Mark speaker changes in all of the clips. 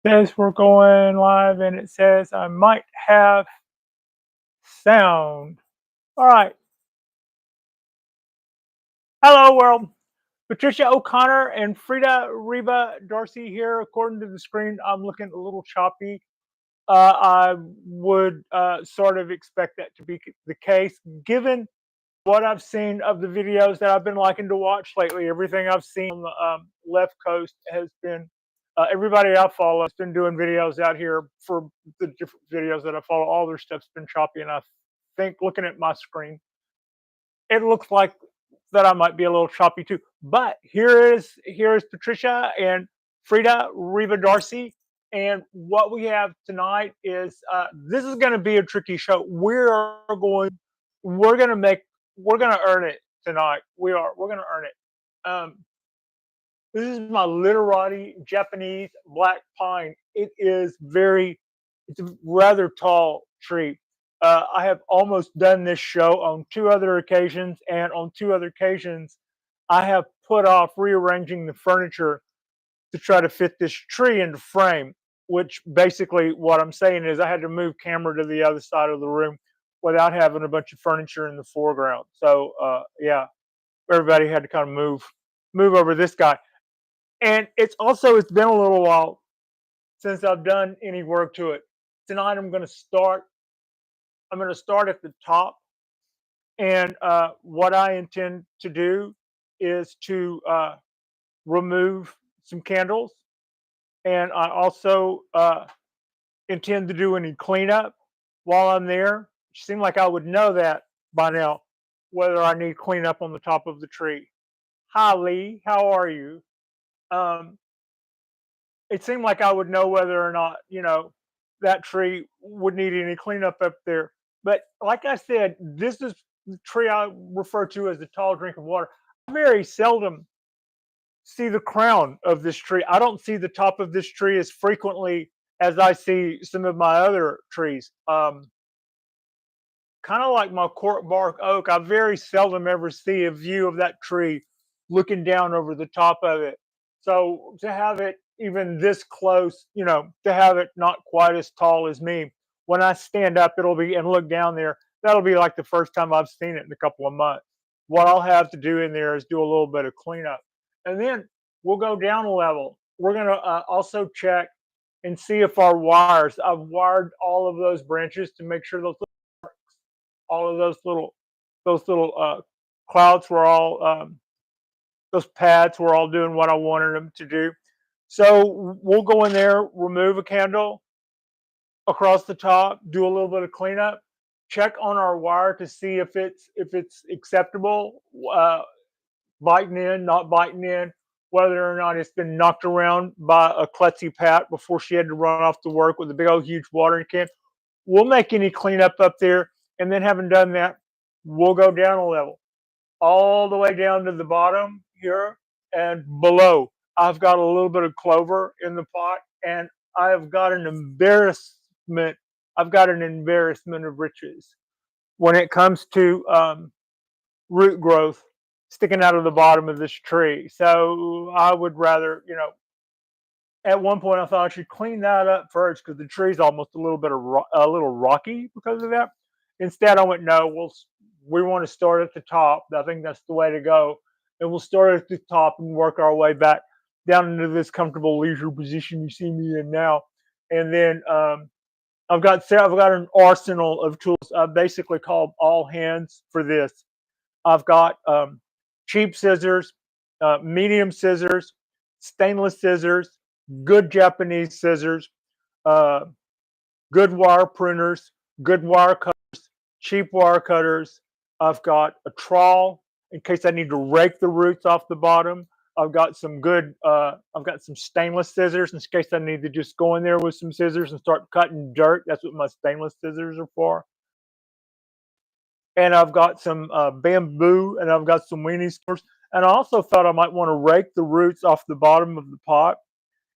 Speaker 1: Says we're going live and it says I might have sound. All right. Hello, world. Patricia O'Connor and Frida Reba Darcy here. According to the screen, I'm looking a little choppy. I would sort of expect that to be the case, given what I've seen of the videos that I've been liking to watch lately. Everything I've seen on the left coast has been everybody I follow has been doing videos out here for the different videos that I follow. All their stuff's been choppy, and I think looking at my screen, it looks like that I might be a little choppy too. But here is Patricia and Frida Reba Darcy. And what we have tonight is this is going to be a tricky show. We're going to make we're going to earn it tonight. We're going to earn it. This is my Litterati Japanese black pine. It's a rather tall tree. I have almost done this show on two other occasions, and on two other occasions, I have put off rearranging the furniture to try to fit this tree into frame. Which basically, what I'm saying is, I had to move camera to the other side of the room without having a bunch of furniture in the foreground. So, yeah, everybody had to kind of move over this guy. And it's been a little while since I've done any work to it. Tonight I'm going to start at the top, and what I intend to do is to remove some candles, and I also intend to do any cleanup while I'm there. It seemed like I would know that by now, whether I need cleanup on the top of the tree. Hi, Lee. How are you? Um, it seemed like I would know whether or not, that tree would need any cleanup up there. But like I said, this is the tree I refer to as the tall drink of water. I very seldom see the crown of this tree. I don't see the top of this tree as frequently as I see some of my other trees. Kind of like my cork bark oak, I very seldom ever see a view of that tree looking down over the top of it. So to have it even this close, to have it not quite as tall as me, when I stand up, it'll be and look down there. That'll be like the first time I've seen it in a couple of months. What I'll have to do in there is do a little bit of cleanup, and then we'll go down a level. We're gonna also check and see if our wires. I've wired all of those branches to make sure all of those little clouds were all those pads were all doing what I wanted them to do. So we'll go in there, remove a candle across the top, do a little bit of cleanup, check on our wire to see if it's acceptable, biting in, not biting in, whether or not it's been knocked around by a klutzy Pat before she had to run off to work with a big old huge watering can. We'll make any cleanup up there, and then having done that, we'll go down a level, all the way down to the bottom here and below. I've got a little bit of clover in the pot, and I've got an embarrassment. I've got an embarrassment of riches when it comes to root growth sticking out of the bottom of this tree. So I would rather, at one point I thought I should clean that up first because the tree's almost a little rocky because of that. Instead, I went, no, we want to start at the top. I think that's the way to go, and we'll start at the top and work our way back down into this comfortable leisure position you see me in now. And then I've got an arsenal of tools. I basically called all hands for this. I've got cheap scissors, medium scissors, stainless scissors, good Japanese scissors, uh, good wire pruners, good wire cutters, cheap wire cutters. I've got a trowel in case I need to rake the roots off the bottom. I've got some stainless scissors in case I need to just go in there with some scissors and start cutting dirt. That's what my stainless scissors are for. And I've got some bamboo, and I've got some weenie scissors. And I also thought I might want to rake the roots off the bottom of the pot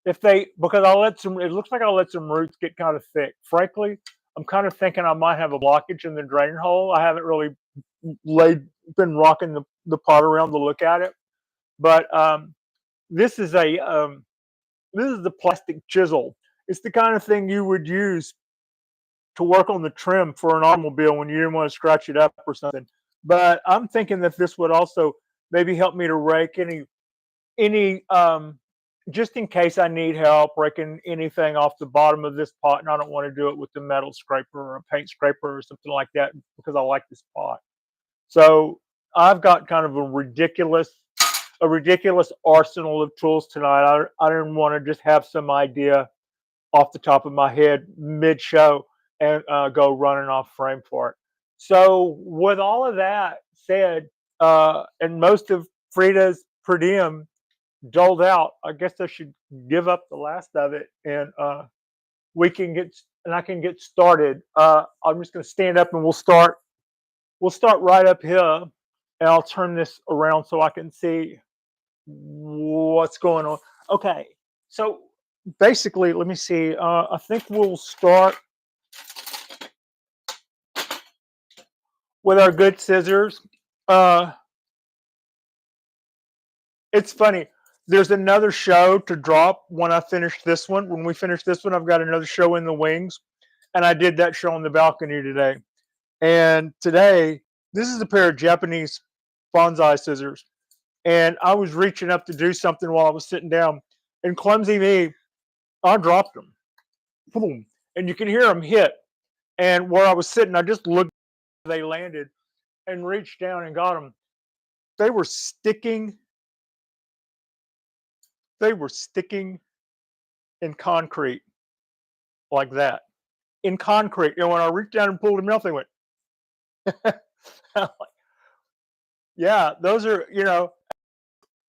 Speaker 1: because it looks like I'll let some roots get kind of thick. Frankly, I'm kind of thinking I might have a blockage in the drain hole. I haven't really been rocking the pot around to look at it, but this is the plastic chisel. It's the kind of thing you would use to work on the trim for an automobile when you didn't want to scratch it up or something. But I'm thinking that this would also maybe help me to rake any just in case I need help raking anything off the bottom of this pot, and I don't want to do it with the metal scraper or a paint scraper or something like that because I like this pot. So I've got kind of a ridiculous arsenal of tools tonight. I didn't want to just have some idea off the top of my head mid show and go running off frame for it. So with all of that said, and most of Frida's per diem doled out, I guess I should give up the last of it, and we can get and I can get started. I'm just going to stand up and we'll start. We'll start right up here, and I'll turn this around so I can see what's going on. Okay, so basically, let me see. I think we'll start with our good scissors. Uh, it's funny. There's another show to drop when I finish this one. When we finish this one, I've got another show in the wings, and I did that show on the balcony today. And today, this is a pair of Japanese bonsai scissors, and I was reaching up to do something while I was sitting down, and clumsy me, I dropped them. Boom, and you can hear them hit. And where I was sitting, I just looked. They landed, and reached down and got them. They were sticking. They were sticking in concrete like that. In concrete. And when I reached down and pulled them out, they went. Yeah, those are,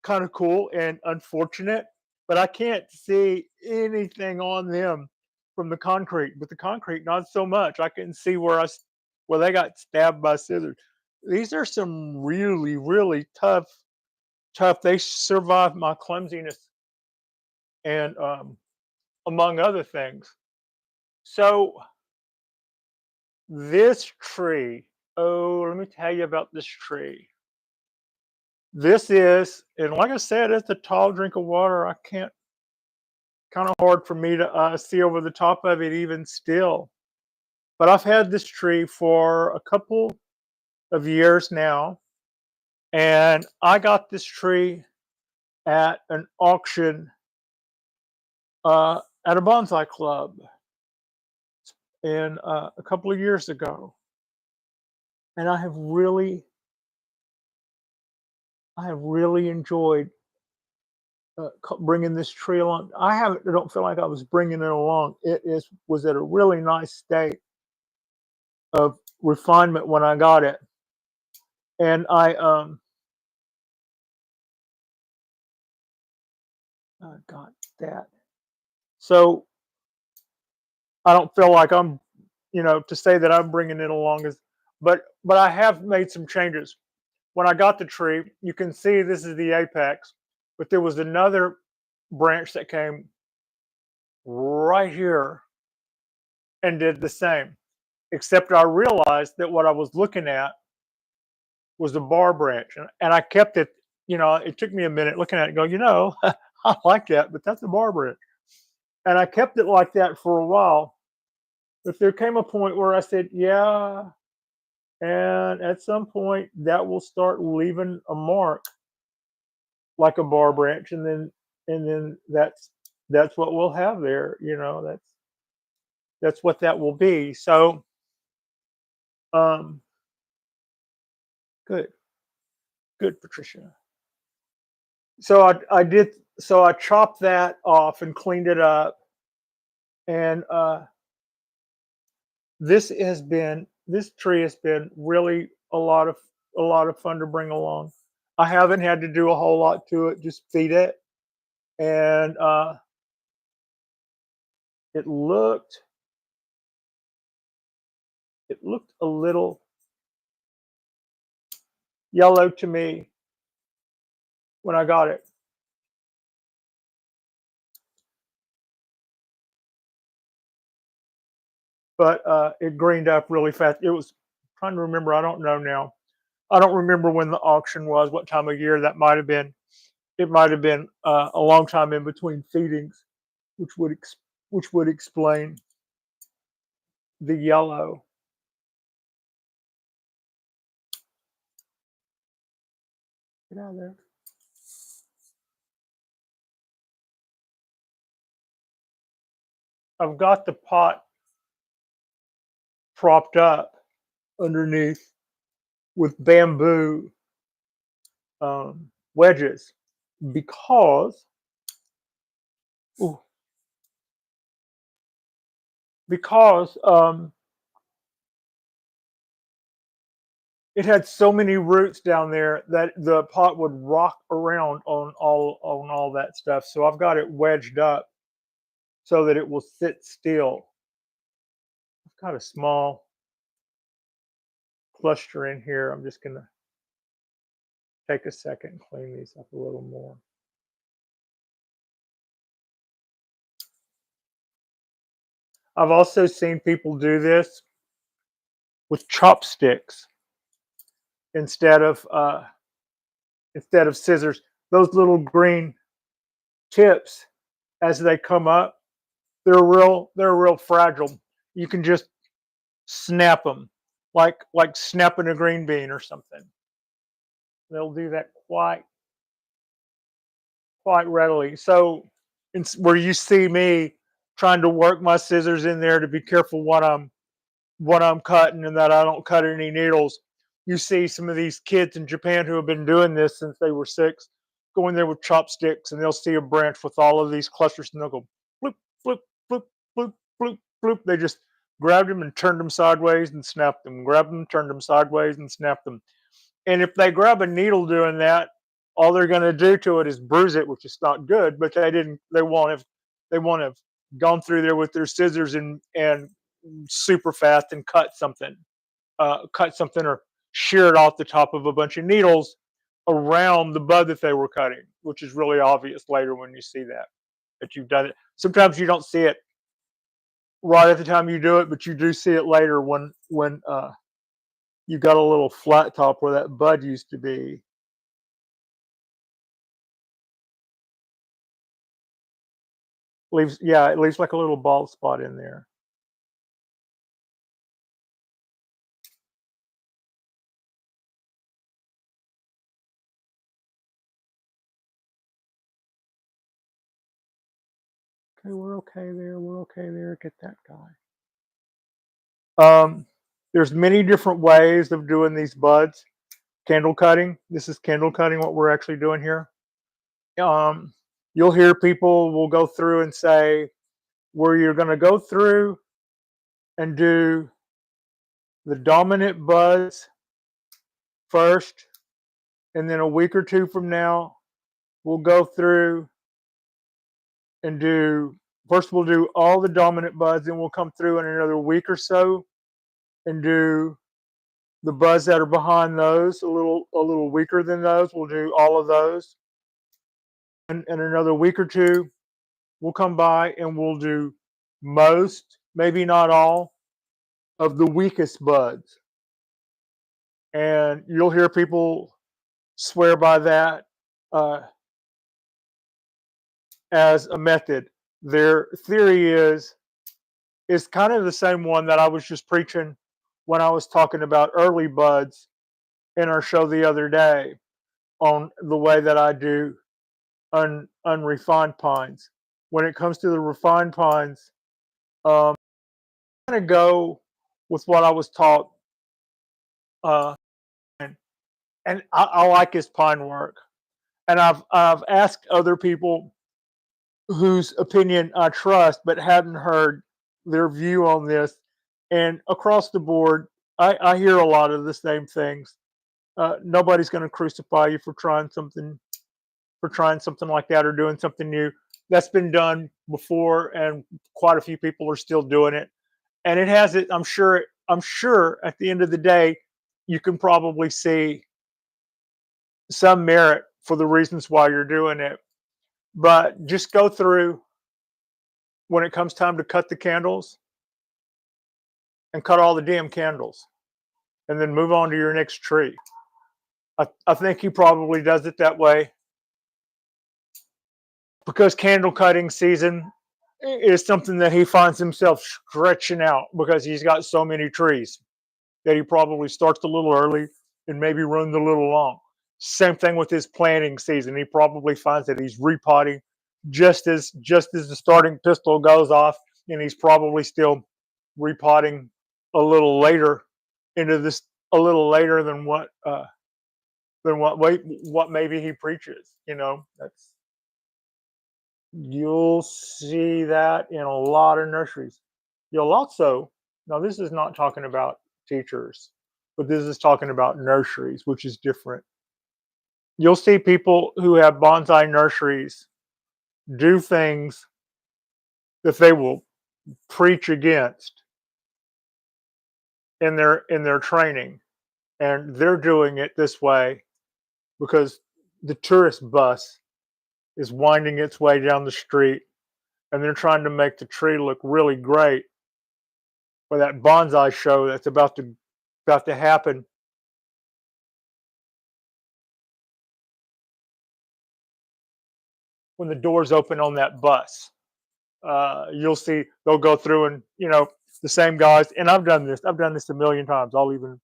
Speaker 1: kind of cool and unfortunate, but I can't see anything on them from the concrete. But the concrete, not so much. I can see where they got stabbed by scissors. These are some really, really tough. They survived my clumsiness and among other things. So this tree, oh, let me tell you about this tree. This is, and like I said, it's a tall drink of water. I can't, kind of hard for me to see over the top of it even still. But I've had this tree for a couple of years now, and I got this tree at an auction at a bonsai club in a couple of years ago, and I have really enjoyed bringing this tree along. I don't feel like I was bringing it along. Was at a really nice state of refinement when I got it, and I got that. So I don't feel like I'm, to say that I'm bringing it along but I have made some changes. When I got the tree, you can see this is the apex, but there was another branch that came right here and did the same. Except I realized that what I was looking at was the bar branch, and I kept it. It took me a minute looking at it, and go, I like that, but that's the bar branch, and I kept it like that for a while. But there came a point where I said, yeah, and at some point that will start leaving a mark like a bar branch, and then that's what we'll have there. That's what that will be. So, um, good, good, Patricia. So I did. So I chopped that off and cleaned it up, and this tree has been really a lot of fun to bring along. I haven't had to do a whole lot to it, just feed it, and it looked it looked a little yellow to me when I got it. But it greened up really fast. It was trying to remember. I don't know now. I don't remember when the auction was, what time of year that might have been. It might have been a long time in between feedings, which would which would explain the yellow. Get out of there. I've got the pot propped up underneath with bamboo wedges because ooh, because it had so many roots down there that the pot would rock around on all that stuff. So I've got it wedged up so that it will sit still. I've got a small cluster in here. I'm just gonna take a second and clean these up a little more. I've also seen people do this with chopsticks instead of scissors. Those little green tips, as they come up, they're real fragile. You can just snap them like snapping a green bean or something. They'll do that quite readily. So where you see me trying to work my scissors in there to be careful what I'm cutting and that I don't cut any needles. You see some of these kids in Japan who have been doing this since they were 6, go in there with chopsticks and they'll see a branch with all of these clusters and they'll go bloop, bloop, bloop, bloop, bloop, bloop. They just grabbed them and turned them sideways and snapped them, grabbed them, turned them sideways and snapped them. And if they grab a needle doing that, all they're going to do to it is bruise it, which is not good. But they won't have gone through there with their scissors and super fast and cut something or sheared off the top of a bunch of needles around the bud that they were cutting, which is really obvious later when you see that you've done it. Sometimes you don't see it right at the time you do it, but you do see it later when you got a little flat top where that bud used to be. It leaves like a little bald spot in there. Okay, we're okay there. We're okay there. Get that guy. There's many different ways of doing these buds. Candle cutting. This is candle cutting, what we're actually doing here. You'll hear people will go through and say, where you're going to go through and do the dominant buds first, and then a week or two from now, we'll go through and we'll do all the dominant buds, and we'll come through in another week or so and do the buds that are behind those, a little weaker than those. We'll do all of those. And in another week or two, we'll come by and we'll do most, maybe not all, of the weakest buds. And you'll hear people swear by that as a method. Their theory is kind of the same one that I was just preaching when I was talking about early buds in our show the other day on the way that I do unrefined pines. When it comes to the refined pines, I'm going to go with what I was taught. And I like his pine work. And I've asked other people whose opinion I trust, but hadn't heard their view on this. And across the board, I hear a lot of the same things. Nobody's going to crucify you for trying something like that or doing something new. That's been done before, and quite a few people are still doing it. And it has it. I'm sure at the end of the day, you can probably see some merit for the reasons why you're doing it. But just go through when it comes time to cut the candles and cut all the damn candles and then move on to your next tree. I think he probably does it that way because candle cutting season is something that he finds himself stretching out because he's got so many trees that he probably starts a little early and maybe runs a little long. Same thing with his planting season. He probably finds that he's repotting just as the starting pistol goes off, and he's probably still repotting a little later into this a little later than what maybe he preaches. That's you'll see that in a lot of nurseries. You'll also now this is not talking about teachers, but this is talking about nurseries, which is different. You'll see people who have bonsai nurseries do things that they will preach against in their training, and they're doing it this way because the tourist bus is winding its way down the street, and they're trying to make the tree look really great for that bonsai show that's about to happen when the doors open on that bus. You'll see they'll go through and the same guys, and I've done this a million times. I'll even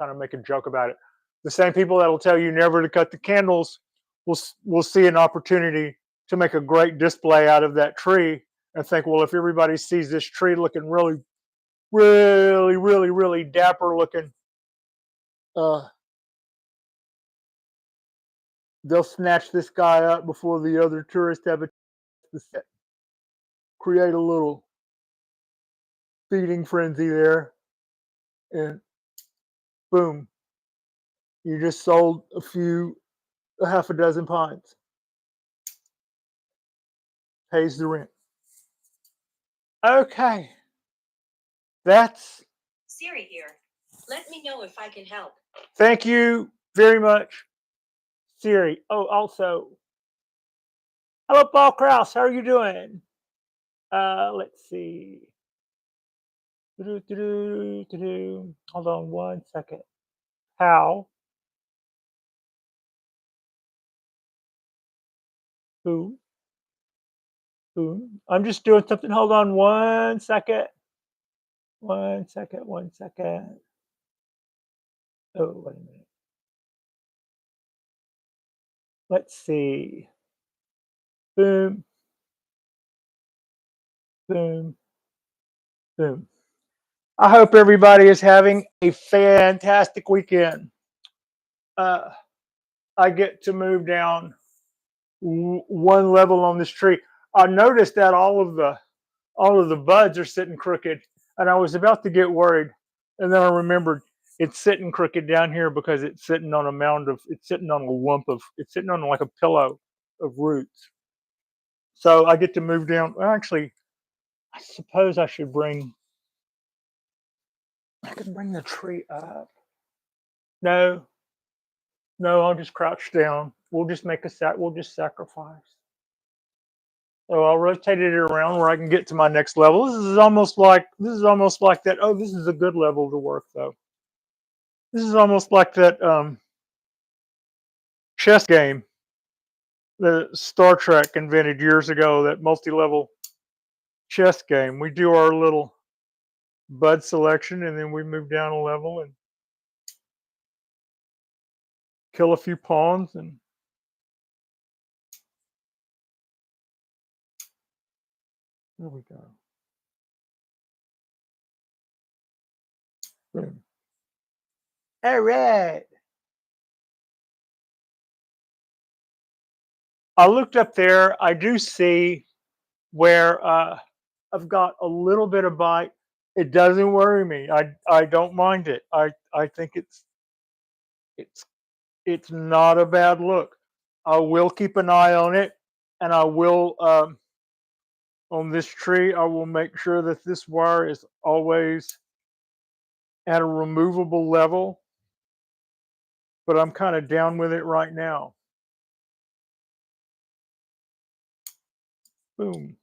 Speaker 1: kind of make a joke about it. The same people that will tell you never to cut the candles will see an opportunity to make a great display out of that tree and think, well, if everybody sees this tree looking really, really, really, really dapper looking, uh, they'll snatch this guy up before the other tourists have a chance to create a little feeding frenzy there, and boom, you just sold a half a dozen pints. Pays the rent. Okay, that's
Speaker 2: Siri here. Let me know if I can help.
Speaker 1: thank you very much, Siri. Oh, also, hello, Paul Kraus. How are you doing? Let's see. Hold on one second. How? Who? Who? I'm just doing something. Hold on one second. One second. One second. Oh, wait a minute. Let's see. Boom. Boom. Boom. I hope everybody is having a fantastic weekend. Uh, I get to move down one level on this tree. I noticed that all of the buds are sitting crooked, and I was about to get worried, and then I remembered it's sitting crooked down here because it's sitting on a lump of, it's sitting on like a pillow of roots. So I get to move down. Well, actually, I suppose I could bring the tree up. No, no, I'll just crouch down. We'll just sacrifice. So I'll rotate it around where I can get to my next level. This is almost like that. Oh, this is a good level to work though. This is almost like that chess game that Star Trek invented years ago. That multi-level chess game. We do our little bud selection, and then we move down a level and kill a few pawns, and there we go. Boom. All right. I looked up there. I do see where I've got a little bit of bite. It doesn't worry me. I don't mind it. I think it's it's not a bad look. I will keep an eye on it, and I will on this tree. I will make sure that this wire is always at a removable level. But I'm kind of down with it right now. Boom.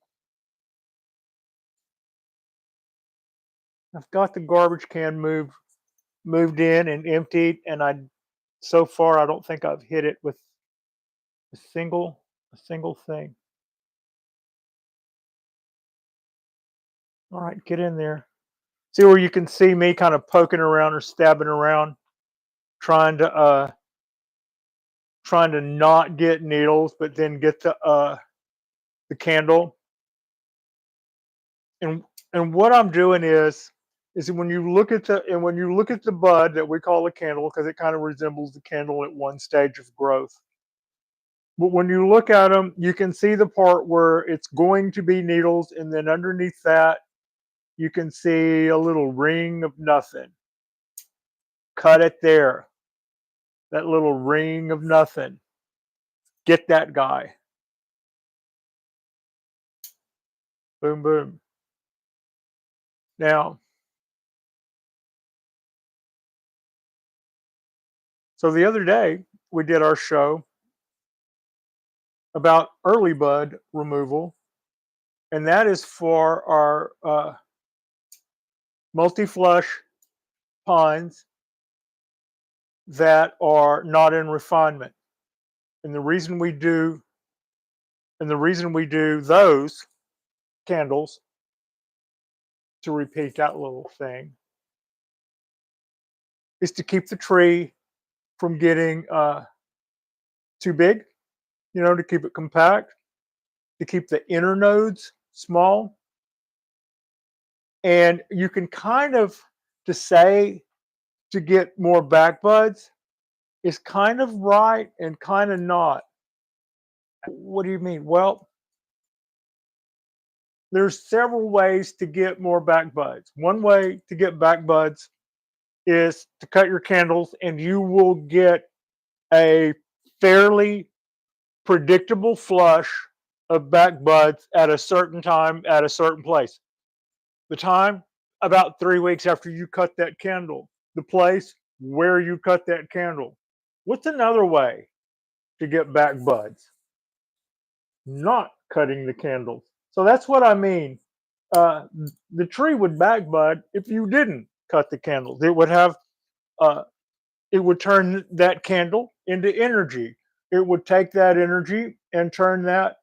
Speaker 1: I've got the garbage can moved in and emptied, and so far I don't think I've hit it with a single thing. All right, get in there. See where you can see me kind of poking around or stabbing around, trying to trying to not get needles, but then get the candle. And what I'm doing is when you look at the bud that we call a candle, because it kind of resembles the candle at one stage of growth. But when you look at them, you can see the part where it's going to be needles, and then underneath that, you can see a little ring of nothing. Cut it there. That little ring of nothing. Get that guy. Boom, boom. Now, so the other day, we did our show about early bud removal, and that is for our multi-flush pines that are not in refinement. And the reason we do those candles, to repeat that little thing, is to keep the tree from getting too big, to keep it compact, to keep the inner nodes small. And you can kind of, to say to get more back buds is kind of right and kind of not. What do you mean? Well, there's several ways to get more back buds. One way to get back buds is to cut your candles, and you will get a fairly predictable flush of back buds at a certain time at a certain place. The time, about 3 weeks after you cut that candle. The place, where you cut that candle. What's another way to get back buds? Not cutting the candles. So that's what I mean. Uh, the tree would back bud if you didn't cut the candles. Uh, it would turn that candle into energy. It would take that energy and turn that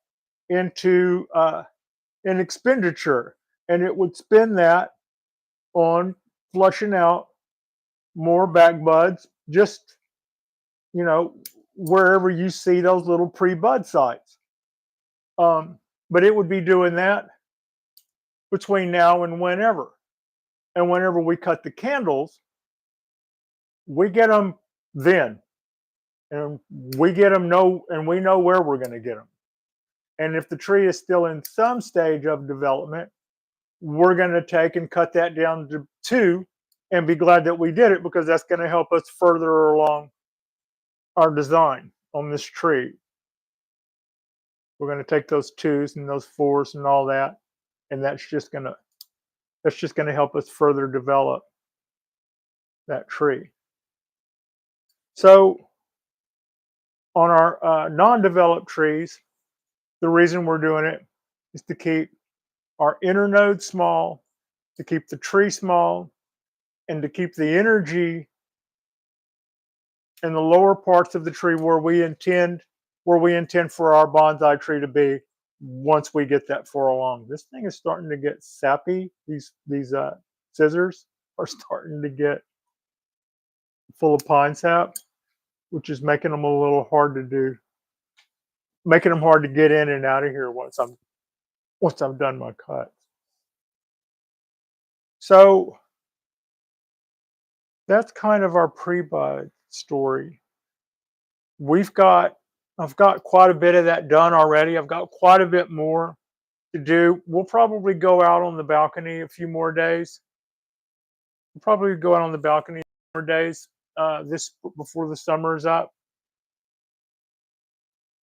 Speaker 1: into an expenditure, and it would spend that on flushing out more back buds. Just you know, wherever you see those little pre-bud sites. But it would be doing that between now and whenever. And whenever we cut the candles, we get them then, and we get them and we know where we're going to get them. And if the tree is still in some stage of development, we're going to take and cut that down to 2 and be glad that we did it, because that's going to help us further along our design on this tree. We're going to take those 2s and those 4s and all that, and that's just going to help us further develop that tree. So on our non-developed trees, the reason we're doing it is to keep our inner nodes small, to keep the tree small, and to keep the energy in the lower parts of the tree where we intend for our bonsai tree to be once we get that far along. This thing is starting to get sappy. These scissors are starting to get full of pine sap, which is making them a little hard to do, making them hard to get in and out of here once I'm done my cut. So that's kind of our pre-bud story. I've got quite a bit of that done already. I've got quite a bit more to do. We'll probably go out on the balcony a few more days. We'll probably go out on the balcony more days this before the summer is up.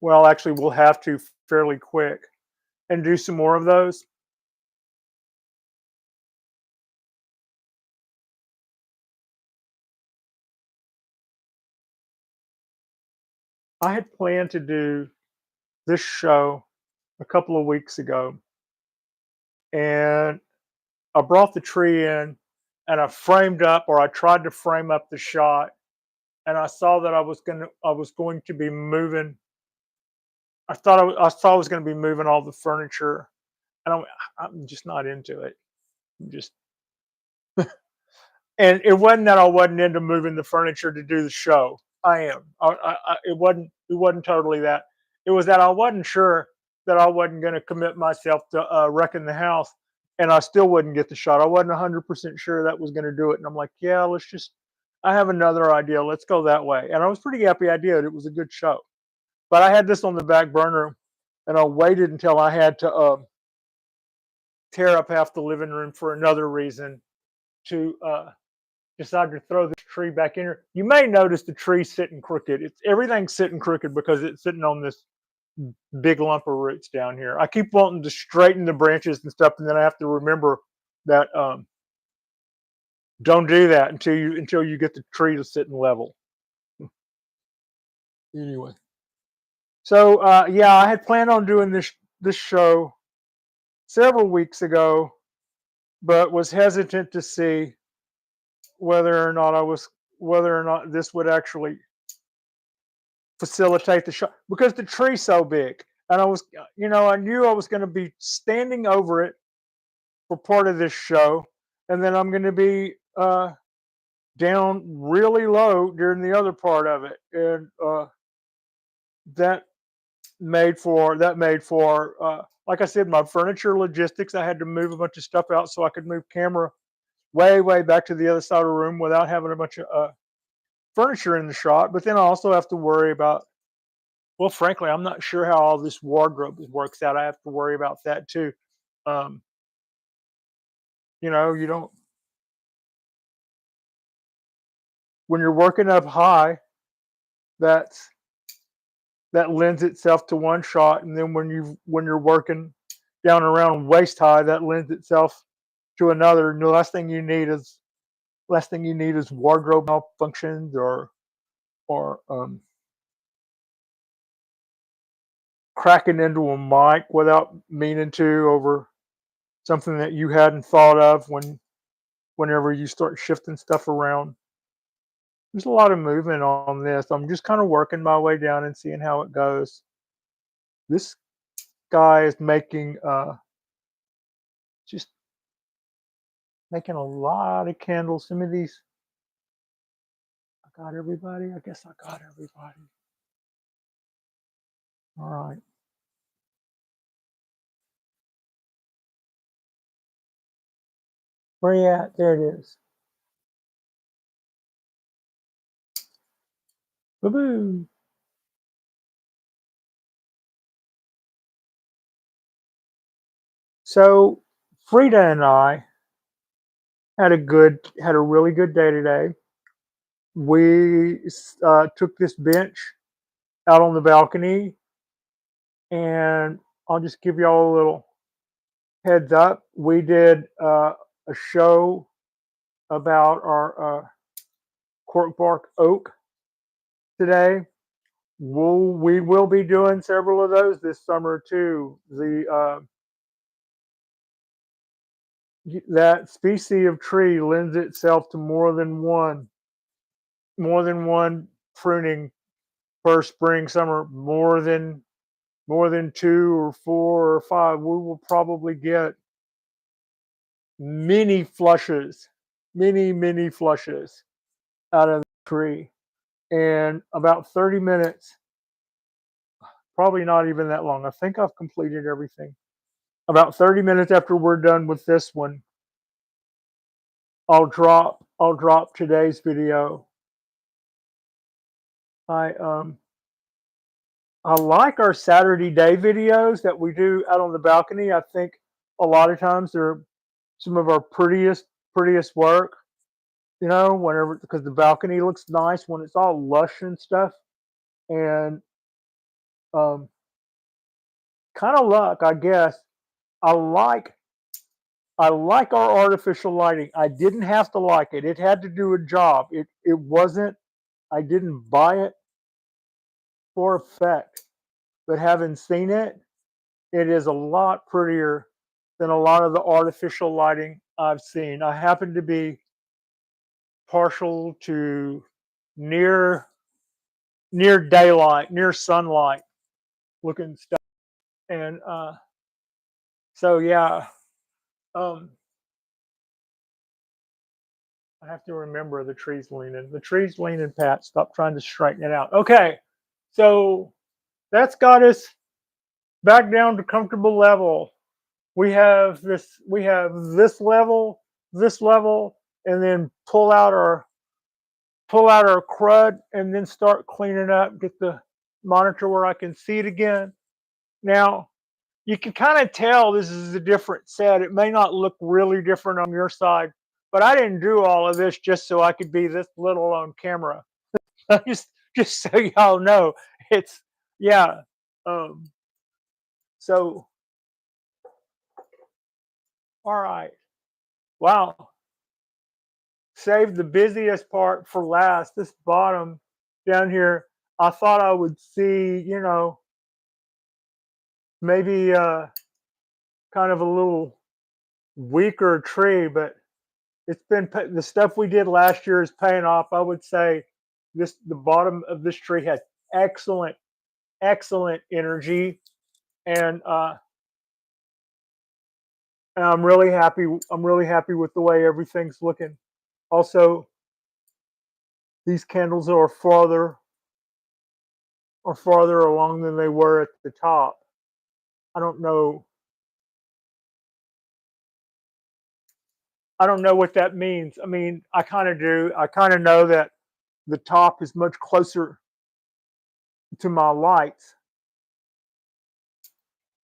Speaker 1: Well, actually, we'll have to fairly quick and do some more of those. I had planned to do this show a couple of weeks ago, and I brought the tree in and I tried to frame up the shot, and I saw that I was going to be moving. I saw I was going to be moving all the furniture, and I'm just not into it. Just and it wasn't that I wasn't into moving the furniture to do the show. I am. It wasn't totally that. It was that I wasn't sure that I wasn't going to commit myself to wrecking the house, and I still wouldn't get the shot. I wasn't 100% sure that was going to do it, and I'm like, yeah, let's just. I have another idea. Let's go that way. And I was pretty happy I did. It was a good show. But I had this on the back burner, and I waited until I had to tear up half the living room for another reason to decide to throw this tree back in here. You may notice the tree sitting crooked. It's everything's sitting crooked because it's sitting on this big lump of roots down here. I keep wanting to straighten the branches and stuff, and then I have to remember that don't do that until you get the tree to sitting level. Anyway, so yeah, I had planned on doing this show several weeks ago, but was hesitant to see whether or not this would actually facilitate the shot because the tree's so big. And I knew I was going to be standing over it for part of this show, and then I'm going to be down really low during the other part of it, and that made for like I said, my furniture logistics. I had to move a bunch of stuff out so I could move camera way back to the other side of the room without having a bunch of furniture in the shot. But then I also have to worry about. Well, frankly, I'm not sure how all this wardrobe works out. I have to worry about that too. Um, you don't when you're working up high, that's that lends itself to one shot, and then when you're working down around waist high, that lends itself to another. And the last thing you need is wardrobe malfunctions or cracking into a mic without meaning to over something that you hadn't thought of whenever you start shifting stuff around. There's a lot of movement on this. I'm just kind of working my way down and seeing how it goes. This guy is just making a lot of candles. Some of these, I got everybody. I guess I got everybody. All right. Where you at? There it is. Boo boo. So Frida and I had a really good day today. We took this bench out on the balcony, and I'll just give y'all a little heads up. We did a show about our cork bark oak today. We will be doing several of those this summer too. That species of tree lends itself to more than one pruning per spring, summer, more than two or four or five. We will probably get many flushes, many flushes out of the tree. And about 30 minutes, probably not even that long. I think I've completed everything. About 30 minutes after we're done with this one, I'll drop today's video. I like our Saturday day videos that we do out on the balcony. I think a lot of times they're some of our prettiest work. Whenever because the balcony looks nice when it's all lush and stuff. And um, kind of luck, I guess. I like I like our artificial lighting. I didn't have to like it. It had to do a job. It wasn't. I didn't buy it for effect. But having seen it, it is a lot prettier than a lot of the artificial lighting I've seen. I happen to be partial to near near daylight, near sunlight looking stuff, and so yeah. Um, I have to remember the tree's leaning. The tree's leaning, Pat. Stop trying to straighten it out. Okay, so that's got us back down to comfortable level. We have this level, and then pull out our crud and then start cleaning up, get the monitor where I can see it again. Now, you can kind of tell this is a different set. It may not look really different on your side, but I didn't do all of this just so I could be this little on camera. just so y'all know, it's yeah. Um, so all right, wow. Save the busiest part for last. This bottom down here, I thought I would see, maybe kind of a little weaker tree, but the stuff we did last year is paying off. I would say the bottom of this tree has excellent, excellent energy, and I'm really happy. I'm really happy with the way everything's looking. Also, these candles are farther along than they were at the top. I don't know. I don't know what that means. I mean, I kind of do. I kind of know that the top is much closer to my lights.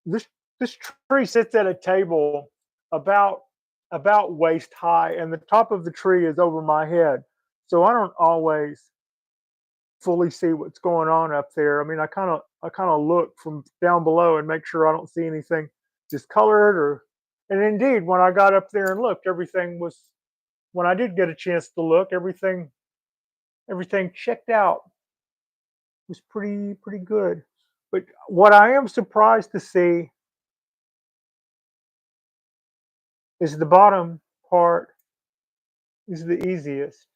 Speaker 1: This this tree sits at a table about waist high, and the top of the tree is over my head. So I don't always fully see what's going on up there. I mean, I kind of look from down below and make sure I don't see anything discolored or. And indeed, when I got up there and looked, everything was. When I did get a chance to look, everything checked out. It was pretty good. But what I am surprised to see is the bottom part is the easiest.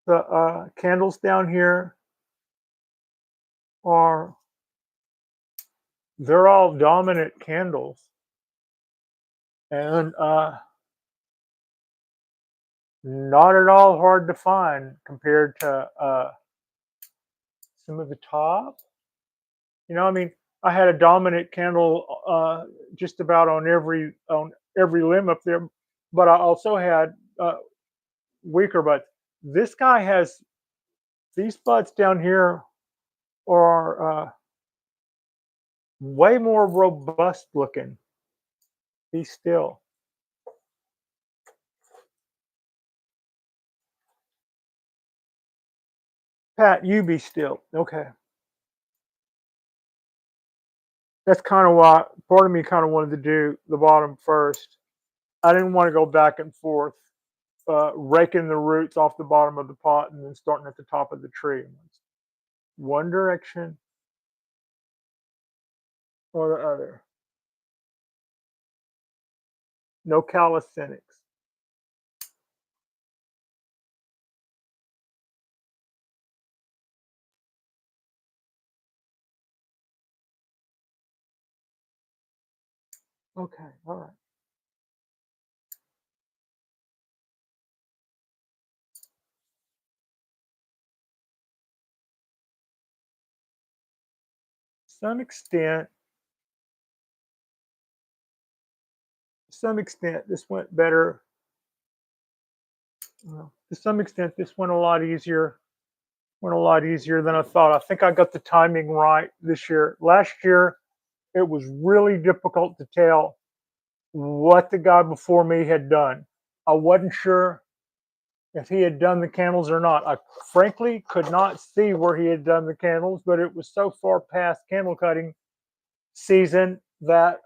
Speaker 1: The candles down here are they're all dominant candles, and not at all hard to find compared to some of the top. I mean, I had a dominant candle just about on every limb up there, but I also had weaker buds. This guy has these buds down here are way more robust looking. Be still. Pat, you be still. Okay. That's kind of why part of me kind of wanted to do the bottom first. I didn't want to go back and forth, raking the roots off the bottom of the pot and then starting at the top of the tree. One direction or the other. No calisthenics. Okay, all right. To some extent, this went better. To some extent, this went a lot easier. Went a lot easier than I thought. I think I got the timing right this year. Last year, it was really difficult to tell what the guy before me had done. I wasn't sure if he had done the candles or not. I frankly could not see where he had done the candles, but it was so far past candle cutting season that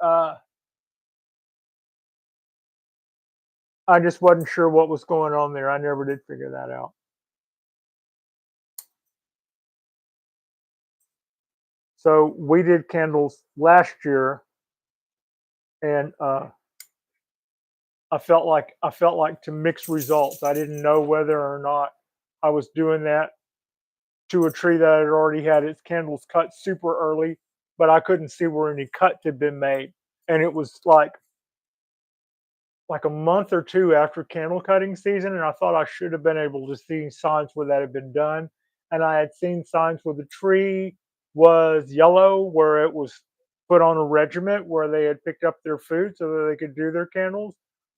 Speaker 1: I just wasn't sure what was going on there. I never did figure that out. So we did candles last year, and I felt like to mix results. I didn't know whether or not I was doing that to a tree that had already had its candles cut super early, but I couldn't see where any cut had been made. And it was like like a month or two after candle cutting season, and I thought I should have been able to see signs where that had been done. And I had seen signs where the tree was yellow, where it was put on a regiment where they had picked up their food so that they could do their candles.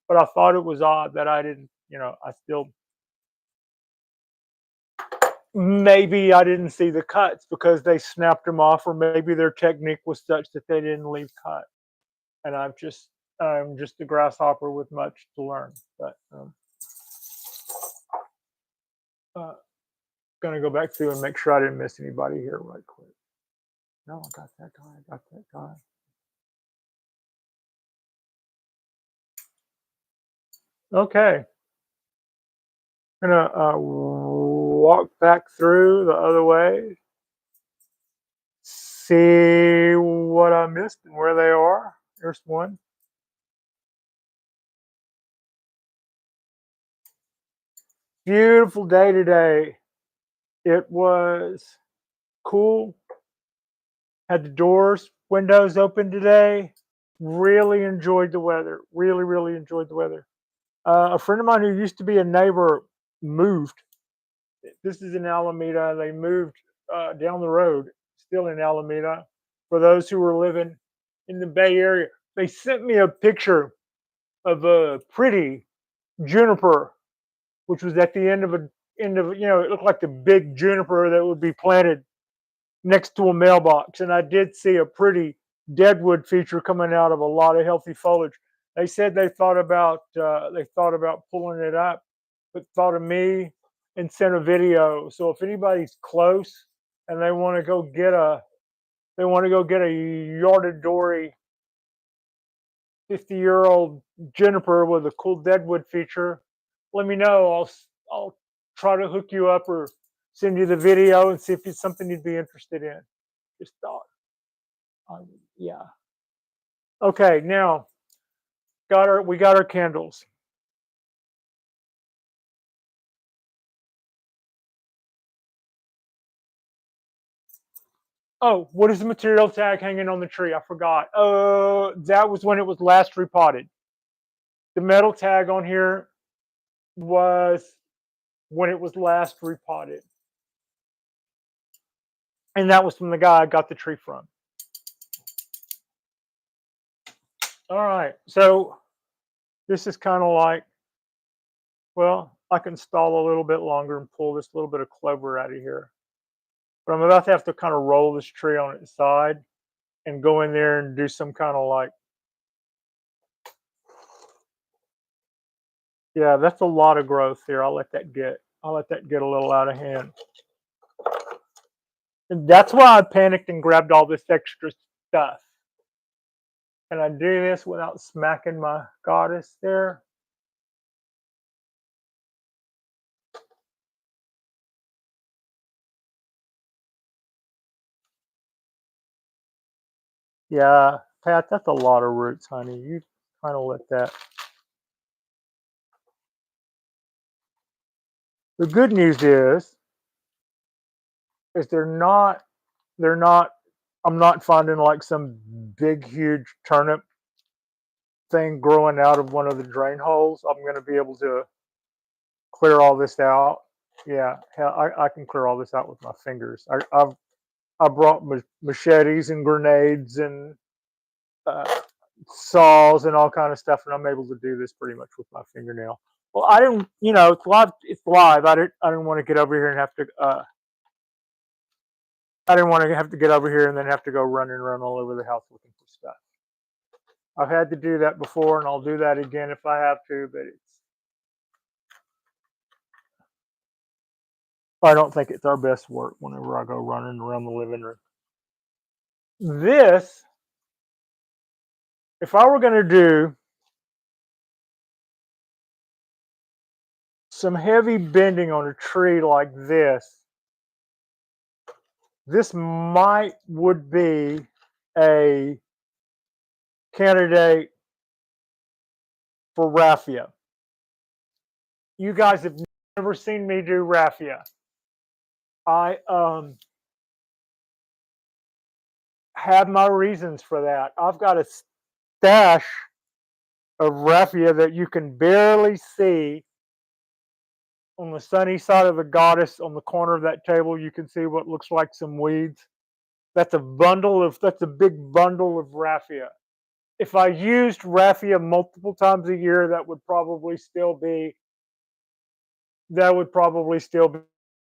Speaker 1: But I thought it was odd that I didn't, I still, maybe I didn't see the cuts because they snapped them off, or maybe their technique was such that they didn't leave cut. And I'm just a grasshopper with much to learn. But uh, gonna go back through and make sure I didn't miss anybody here right quick. No, I got that guy. I got that guy. Okay. Gonna walk back through the other way, see what I missed and where they are. There's one. Beautiful day today. It was cool. Had the doors, windows open today. Really enjoyed the weather. Really, really enjoyed the weather. A friend of mine who used to be a neighbor moved. This is in Alameda. They moved down the road, still in Alameda. For those who were living in the Bay Area, they sent me a picture of a pretty juniper, which was at the end of it looked like the big juniper that would be planted next to a mailbox. And I did see a pretty deadwood feature coming out of a lot of healthy foliage. They said they thought about pulling it up, but thought of me and sent a video. So if anybody's close and they want to go get a yarded dory 50-year-old juniper with a cool deadwood feature, let me know. I'll try to hook you up or send you the video and see if it's something you'd be interested in. Just thought, yeah. Okay, now we got our candles. Oh, what is the material tag hanging on the tree? I forgot. That was when it was last repotted. The metal tag on here was when it was last repotted. And that was from the guy I got the tree from. All right, so this is kind of like, well, I can stall a little bit longer and pull this little bit of clover out of here. But I'm about to have to kind of roll this tree on its side and go in there and do some kind of like, yeah, that's a lot of growth here. I'll let that get a little out of hand. And that's why I panicked and grabbed all this extra stuff. Can I do this without smacking my goddess there? Yeah, Pat, that's a lot of roots, honey. You kind of let that. The good news is they're not, I'm not finding like some big, huge turnip thing growing out of one of the drain holes. I'm going to be able to clear all this out. Yeah, I can clear all this out with my fingers. I brought machetes and grenades and uh, saws and all kind of stuff, and I'm able to do this pretty much with my fingernail. Well, I didn't, it's live. It's live. I didn't want to get over here and have to. I didn't want to have to get over here and then have to go running around all over the house looking for stuff. I've had to do that before, and I'll do that again if I have to. But I don't think it's our best work whenever I go running around the living room. This, if I were going to do some heavy bending on a tree like this would be a candidate for raffia. You guys have never seen me do raffia. I have my reasons for that. I've got a stash of raffia that you can barely see on the sunny side of the goddess. On the corner of that table, you can see what looks like some weeds. That's a big bundle of raffia. If I used raffia multiple times a year, that would probably still be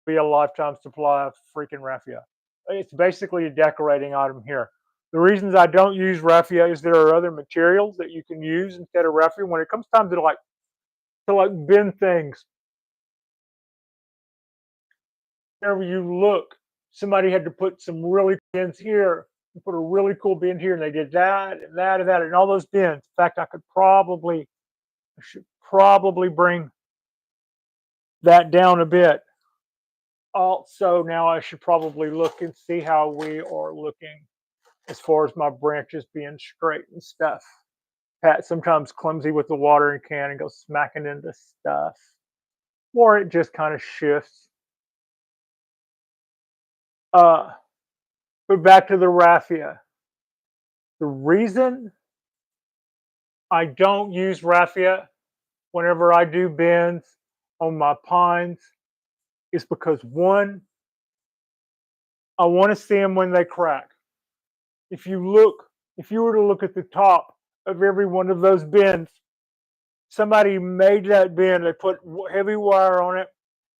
Speaker 1: a lifetime supply of freaking raffia. It's basically a decorating item here. The reasons I don't use raffia is there are other materials that you can use instead of raffia. When it comes time to bin things, whenever you look, somebody had to put some really bins here, and put a really cool bin here, and they did that and that and that and all those bins. In fact, I should probably bring that down a bit. Also, now I should probably look and see how we are looking as far as my branches being straight and stuff. Pat sometimes clumsy with the watering can and goes smacking into stuff, or it just kind of shifts. Uh, but back to the raffia. The reason I don't use raffia whenever I do bins on my pines is because one, I want to see them when they crack. If you look, if you were to look at the top of every one of those bins, somebody made that bin. They put heavy wire on it,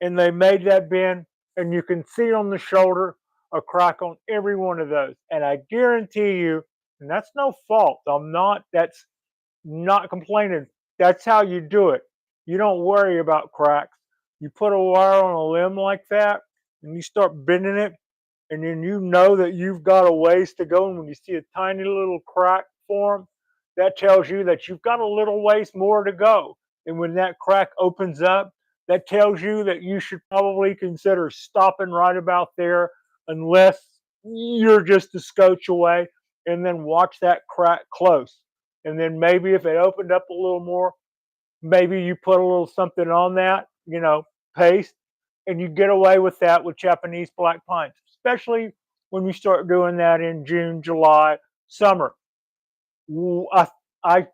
Speaker 1: and they made that bin, and you can see on the shoulder a crack on every one of those. And I guarantee you, and that's no fault. That's not complaining. That's how you do it. You don't worry about cracks. You put a wire on a limb like that, and you start bending it, and then you know that you've got a ways to go. And when you see a tiny little crack form, that tells you that you've got a little ways more to go. And when that crack opens up, that tells you that you should probably consider stopping right about there, unless you're just a scotch away, and then watch that crack close. And then maybe if it opened up a little more, maybe you put a little something on that, paste, and you get away with that with Japanese black pines, especially when you start doing that in June, July, summer. I, I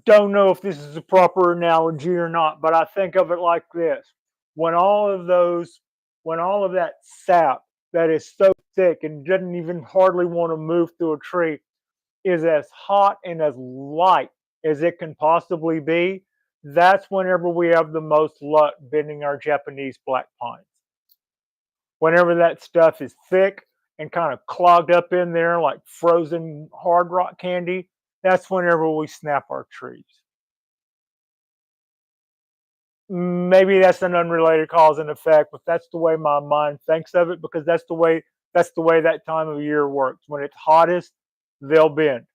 Speaker 1: don't know if this is a proper analogy or not, but I think of it like this. When all of those, when all of that sap that is so thick and doesn't even hardly want to move through a tree is as hot and as light as it can possibly be, that's whenever we have the most luck bending our Japanese black pines. Whenever that stuff is thick and kind of clogged up in there like frozen hard rock candy, that's whenever we snap our trees. Maybe that's an unrelated cause and effect, but that's the way my mind thinks of it, because that's the way that time of year works. When it's hottest, they'll bend.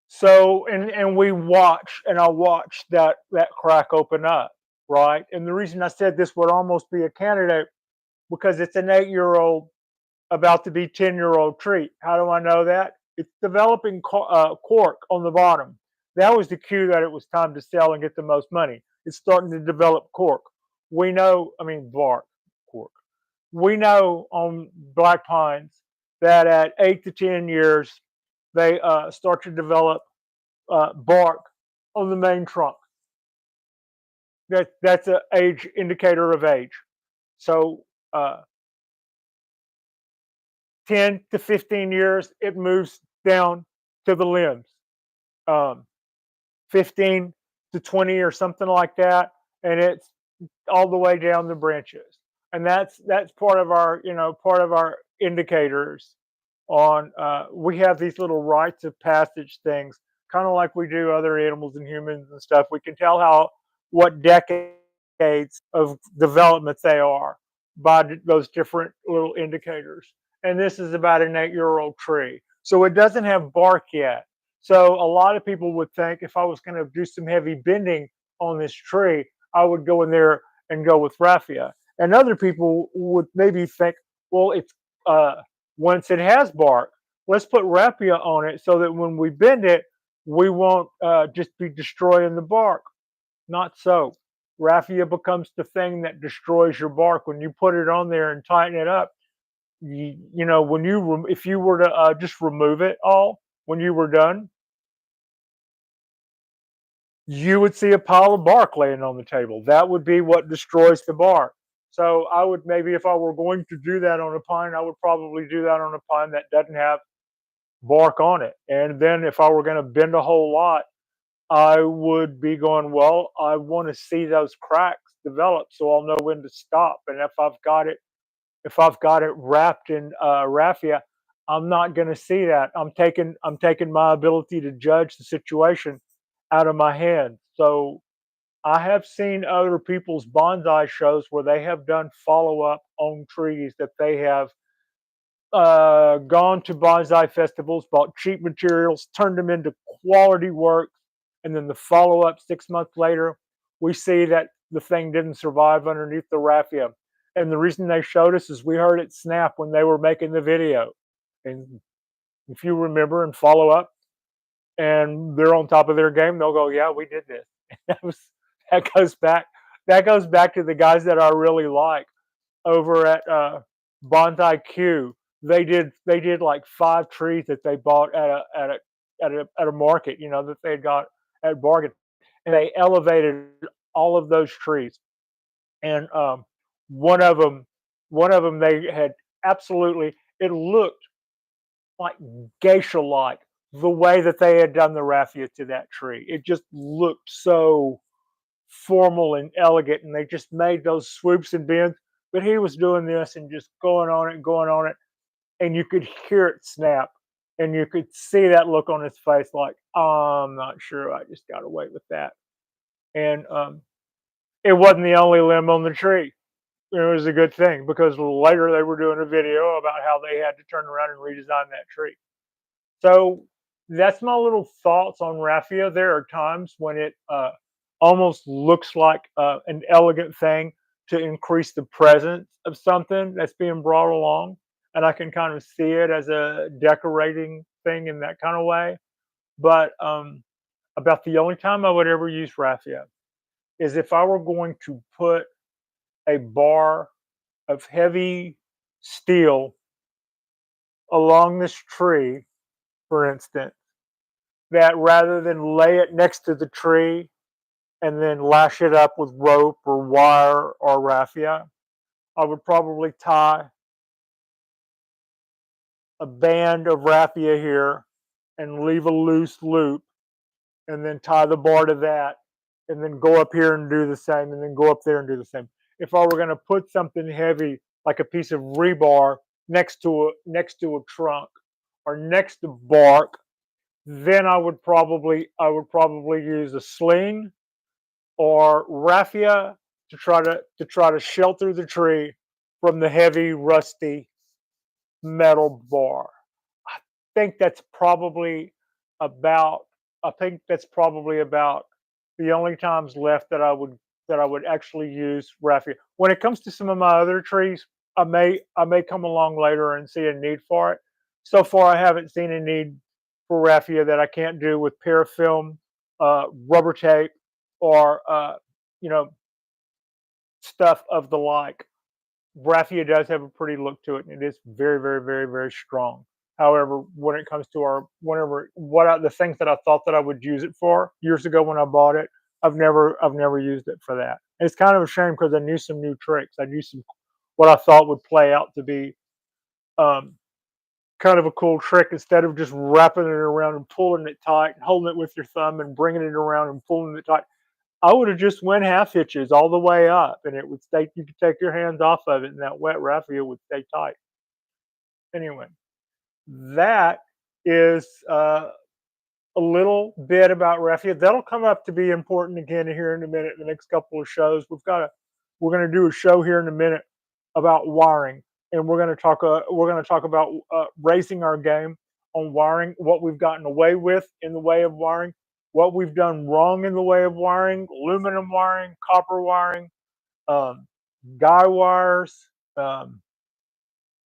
Speaker 1: So and we watch, and I watched that crack open up, right? And the reason I said this would almost be a candidate, because it's an 8-year-old about to be 10-year-old tree. How do I know that? It's developing cork on the bottom. That was the cue that it was time to sell and get the most money. It's starting to develop cork. We know, I mean, bark, cork. We know on black pines that at 8 to 10 years, they start to develop bark on the main trunk. That's an age indicator of age. So 10 to 15 years, it moves down to the limbs. 15 to 20 or something like that, and it's all the way down the branches. And that's part of our indicators on. We have these little rites of passage things, kind of like we do other animals and humans and stuff. We can tell what decades of development they are by those different little indicators. And this is about an 8-year-old tree, so it doesn't have bark yet. So a lot of people would think if I was going to do some heavy bending on this tree, I would go in there and go with raffia. And other people would maybe think, well, it's once it has bark, let's put raffia on it so that when we bend it, we won't just be destroying the bark. Not so. Raffia becomes the thing that destroys your bark when you put it on there and tighten it up. When if you were to just remove it all, when you were done, you would see a pile of bark laying on the table. That would be what destroys the bark. So I would maybe, if I were going to do that on a pine, I would probably do that on a pine that doesn't have bark on it. And then if I were going to bend a whole lot, I would be going, well, I want to see those cracks develop so I'll know when to stop. And if I've got it wrapped in raffia, I'm not going to see that. I'm taking my ability to judge the situation out of my hands. So I have seen other people's bonsai shows where they have done follow up on trees that they have gone to bonsai festivals, bought cheap materials, turned them into quality work, and then the follow up 6 months later, we see that the thing didn't survive underneath the raffia. And the reason they showed us is we heard it snap when they were making the video. And if you remember and follow up, and they're on top of their game, they'll go, "Yeah, we did this." that was that goes back. That goes back to the guys that I really like over at Bonsai Q. They did like 5 trees that they bought at a market, that they got at bargain, and they elevated all of those trees. And one of them, one of them, they had absolutely. It looked like geisha like the way that they had done the raffia to that tree. It just looked so formal and elegant, and they just made those swoops and bends. But he was doing this and just going on it, and you could hear it snap, and you could see that look on his face, like, oh, I'm not sure. I just got to wait with that. And it wasn't the only limb on the tree. It was a good thing because later they were doing a video about how they had to turn around and redesign that tree. So that's my little thoughts on raffia. There are times when it almost looks like an elegant thing to increase the presence of something that's being brought along, and I can kind of see it as a decorating thing in that kind of way. But about the only time I would ever use raffia is if I were going to put a bar of heavy steel along this tree, for instance, that rather than lay it next to the tree and then lash it up with rope or wire or raffia, I would probably tie a band of raffia here and leave a loose loop and then tie the bar to that and then go up here and do the same and then go up there and do the same. If I were going to put something heavy like a piece of rebar next to a trunk or next to bark, then I would probably use a sling or raffia to try to shelter the tree from the heavy rusty metal bar. I think that's probably about I think that's probably about the only times left that I would actually use raffia. When it comes to some of my other trees, I may come along later and see a need for it. So far, I haven't seen a need for raffia that I can't do with parafilm, rubber tape, or you know stuff of the like. Raffia does have a pretty look to it, and it is very, very, very, very strong. However, when it comes to the things that I thought that I would use it for years ago when I bought it, I've never used it for that. And it's kind of a shame because I knew some new tricks. I knew some what I thought would play out to be um, kind of a cool trick. Instead of just wrapping it around and pulling it tight, and holding it with your thumb and bringing it around and pulling it tight, I would have just went half hitches all the way up, and it would stay. You could take your hands off of it, and that wet raffia would stay tight. Anyway, that is a little bit about raffia. That'll come up to be important again here in a minute. The next couple of shows, we're going to do a show here in a minute about wiring, and we're going to talk about raising our game on wiring, what we've gotten away with in the way of wiring, what we've done wrong in the way of wiring, aluminum wiring, copper wiring, um, guy wires, um,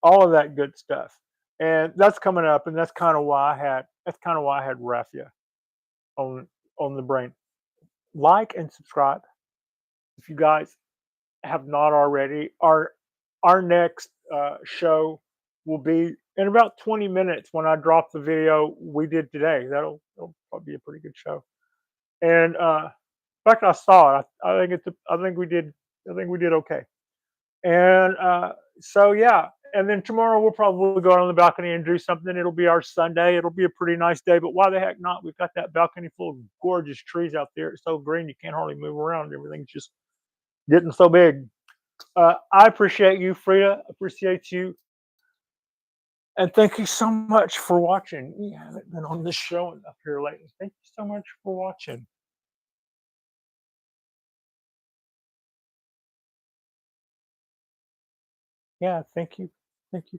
Speaker 1: all of that good stuff. And that's coming up, and that's kind of why I had raffia on the brain. Like and subscribe if you guys have not already. Our next show will be in about 20 minutes when I drop the video we did today. That'll probably be a pretty good show. And in fact, I saw it. I think I think we did. I think we did okay. And so yeah. And then tomorrow we'll probably go out on the balcony and do something. It'll be our Sunday. It'll be a pretty nice day. But why the heck not? We've got that balcony full of gorgeous trees out there. It's so green you can't hardly move around. Everything's just getting so big. I appreciate you, Frida. Appreciate you. And thank you so much for watching. We haven't been on this show enough here lately. Thank you so much for watching. Yeah, thank you. Thank you.